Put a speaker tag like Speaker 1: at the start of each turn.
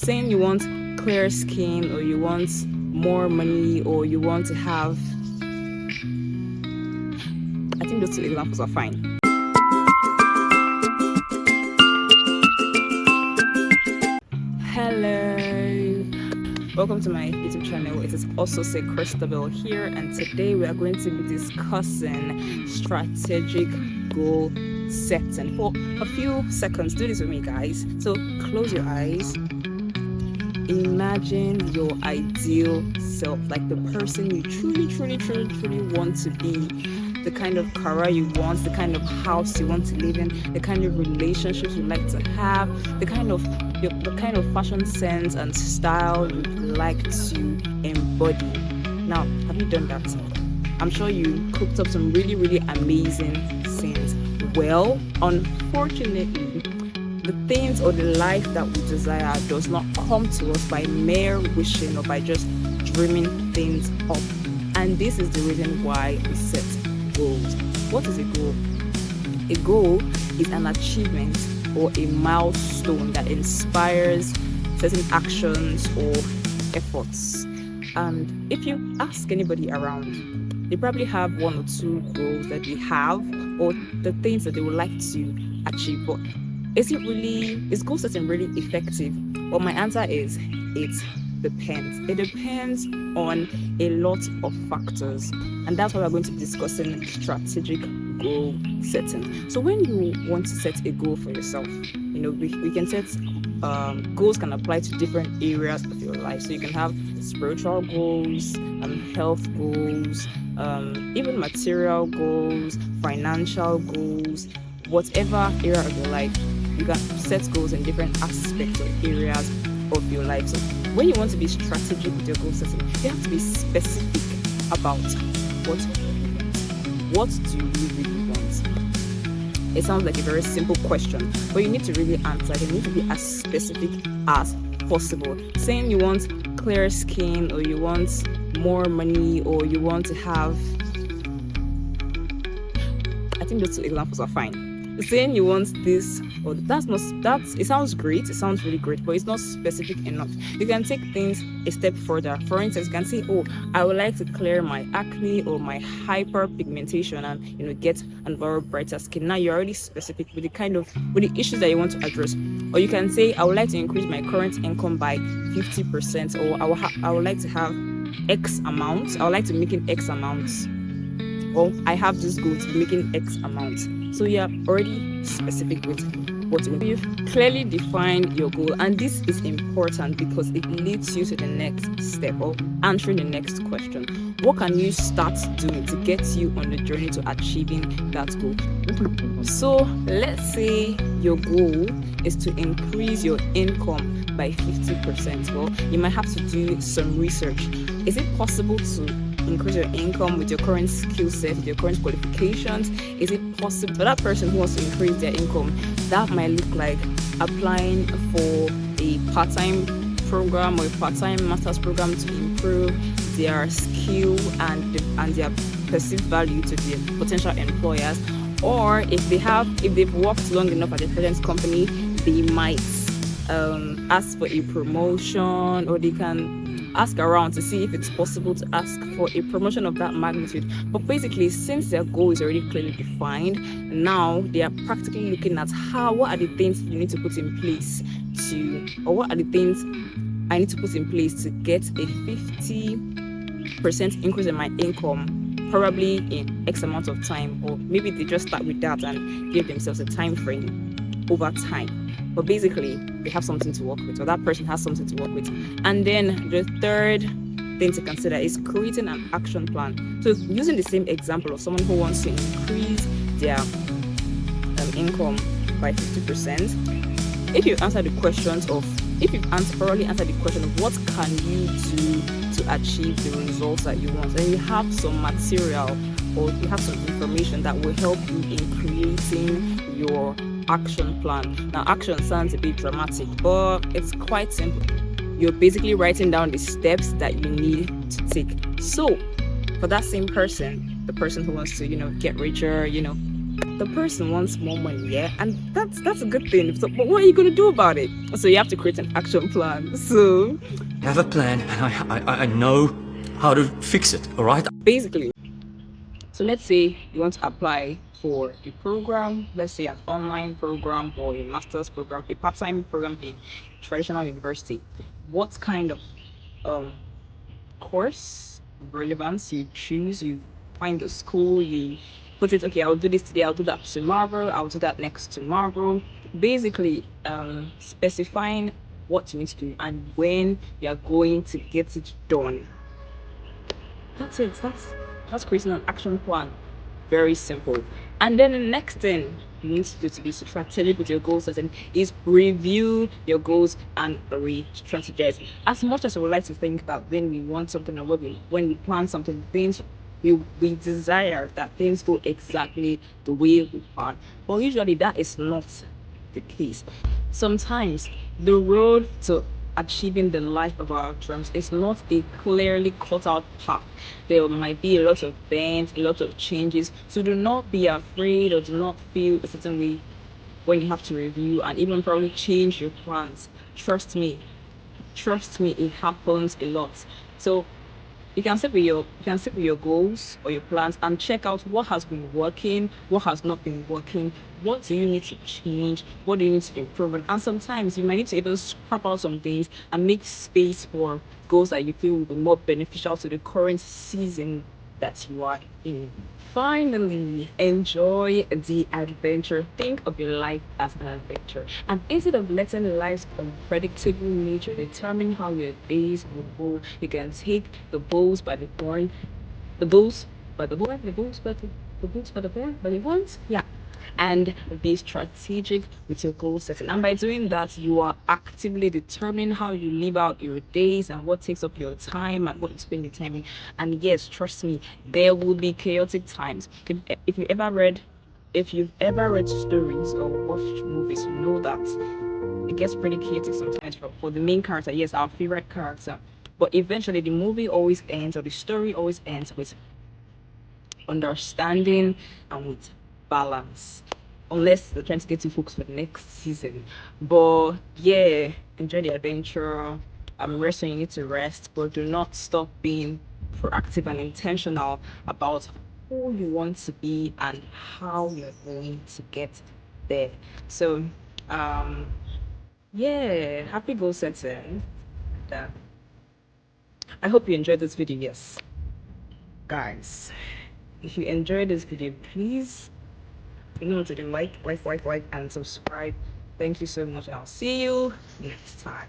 Speaker 1: saying you want clear skin, or you want more money, or you want to have, I think those two examples are fine. Hello, welcome to my YouTube channel. It is also say Christabel here, and today we are going to be discussing strategic goal setting for a few seconds. Do this with me, guys. So close your eyes. Imagine your ideal self, like the person you truly want to be, the kind of career you want, the kind of house you want to live in, the kind of relationships you like to have, the kind of fashion sense and style you'd like to embody. Now, have you done that? I'm sure you cooked up some really amazing scenes. Well, unfortunately, the things or the life that we desire does not come to us by mere wishing or by just dreaming things up. And this is the reason why we set goals. What is a goal? A goal is an achievement or a milestone that inspires certain actions or efforts. And if you ask anybody around, they probably have one or two goals that they have, or the things that they would like to achieve. But is goal setting really effective? Well, my answer is it depends. It depends on a lot of factors, and that's why we're going to be discussing strategic goal setting. So when you want to set a goal for yourself, we can set goals can apply to different areas of your life. So you can have spiritual goals, health goals, even material goals, financial goals, whatever area of your life. You can set goals in different aspects or areas of your life. So when you want to be strategic with your goal setting, you have to be specific about what you want. What do you really want? It sounds like a very simple question, but you need to really answer it. You need to be as specific as possible. Saying you want clear skin, or you want more money, or you want to have, I think those two examples are fine. Saying you want this or it sounds great, it sounds really great, but it's not specific enough. You can take things a step further. For instance, you can say, I would like to clear my acne or my hyperpigmentation and get an overall brighter skin. Now you're already specific with the issues that you want to address. Or you can say, I would like to increase my current income by 50%, or I would like to have X amount. I would like to make it X amounts. Or I have this goal to be making X amount. So you're already specific with what you want. You've clearly defined your goal, and this is important because it leads you to the next step or answering the next question. What can you start doing to get you on the journey to achieving that goal? So let's say your goal is to increase your income by 50%. Well, you might have to do some research. Is it possible to increase your income with your current skill set, with your current qualifications? Is it possible for that person who wants to increase their income? That might look like applying for a part-time program or a part-time master's program to improve their skill and their perceived value to the potential employers. Or if they've worked long enough at a present company, they might ask for a promotion, or they can ask around to see if it's possible to ask for a promotion of that magnitude. But basically, since their goal is already clearly defined, now they are practically looking at what are the things you need to put in place what are the things I need to put in place to get a 50% increase in my income, probably in X amount of time. Or maybe they just start with that and give themselves a time frame over time. But basically, they have something to work with, or that person has something to work with. And then the third thing to consider is creating an action plan. So using the same example of someone who wants to increase their income by 50%, if you've thoroughly answered the question of what can you do to achieve the results that you want, and you have some material or you have some information that will help you in creating your action plan. Now, action sounds a bit dramatic, but it's quite simple. You're basically writing down the steps that you need to take. So for that same person, the person who wants to, get richer, the person wants more money, yeah, and that's a good thing. So, but what are you gonna do about it? So you have to create an action plan. So
Speaker 2: I have a plan, and I know how to fix it, all right?
Speaker 1: basically, so let's say you want to apply for a program, let's say an online program or a master's program, a part-time program in traditional university. What kind of um course relevance you choose, you find the school, you put it, okay, I'll do this today, I'll do that tomorrow, I'll do that next tomorrow. Basically, specifying what you need to do and when you're going to get it done. That's it. That's creating an action plan. Very simple. And then the next thing you need to do to be strategic with your goal setting is review your goals and re-strategize. As much as I would like to think that when we want something or when we plan something, things we desire that things go exactly the way we plan. But usually that is not the case. Sometimes the road to achieving the life of our dreams is not a clearly cut out path. There might be a lot of bends, a lot of changes. So do not be afraid or do not feel a certain way when you have to review and even probably change your plans. Trust me, it happens a lot. So you can sit with your goals or your plans and check out what has been working, what has not been working, what do you need to change, what do you need to improve on. And sometimes you might need to even scrap out some things and make space for goals that you feel will be more beneficial to the current season that you are in. Finally, enjoy the adventure. Think of your life as an adventure. And instead of letting life's unpredictable nature determine how your days will go, you can take the bulls by the horn, the bulls by the horn, the bulls by the horn, by the horns. Yeah, and be strategic with your goal setting. And by doing that, you are actively determining how you live out your days and what takes up your time and what you spend your time in. And yes, trust me, there will be chaotic times. If you ever read, if you've ever read stories or watched movies, you know that it gets pretty chaotic sometimes for the main character. Yes, our favorite character. But eventually, the movie always ends, or the story always ends with understanding and with balance, unless they're trying to get you focused for the next season. But yeah, enjoy the adventure. Rest when you need to rest, but do not stop being proactive and intentional about who you want to be and how you're going to get there. So um yeah, happy goal setting. And, I hope you enjoyed this video. Yes, guys, if you enjoyed this video, please remember to like, and subscribe. Thank you so much. I'll see you next time.